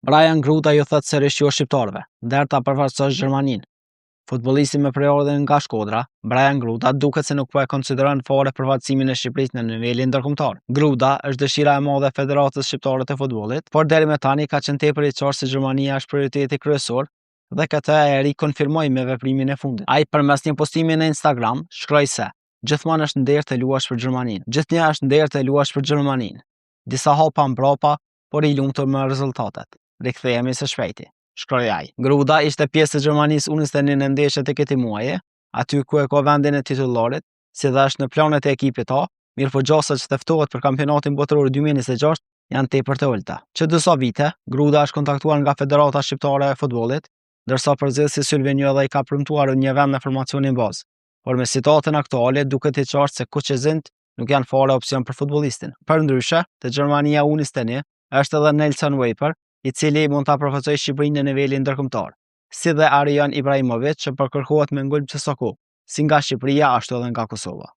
Brian Gruda ju thot sërish jo shqiptarëve, ndërta përfaqësosh Gjermaninë. Futbollisti me preordhën nga Shkodra, Brian Gruda, duket se nuk po e konsideron fare përfaqësimin e Shqipërisë në nivelin ndërkombëtar. Gruda është dëshira e madhe e Federatës Shqiptare të Futbollit, por deri më tani ka qenë tepër i qartë se Gjermania është prioriteti kryesor dhe këtë e rikonfirmoi me veprimin e fundit. Ai përmes një postimi në Instagram shkroi se gjithmonë është nder të luash për Gjermaninë. Gjithnjë është nder të luash për Gjermaninë. Disa hapa mbrapa, por i lumtur me rezultatet. Rikthehemi së shpejti, shkroi ai. Gruda ishte pjesë e Gjermanisë U21 në ndeshjet e këtij muaji, aty ku e ka vendin e titullarit, si dhe është në planet e ekipit A, mirëpo gjosat që të ftohet për kampionatin botëror 2026 janë tepër të ulta. Që disa vite, Gruda është kontaktuar nga Federata Shqiptare e Futbollit, ndërsa përziesi Sylvenio dhe i ka premtuar një vend në formacionin bazë. Por me situatën aktuale duket i qartë se Kuqezint nuk janë fare opsion për futbollistin. Përndryshe, te Gjermania U21 është edhe Nelson Waper, i cili mund ta përfaqësojë Shqipërinë në nivelin ndërkombëtar, si dhe Arjan Ibrahimović që përkërkohet me ngulm Sissoko, si nga Shqipëria ashtu edhe nga Kosova.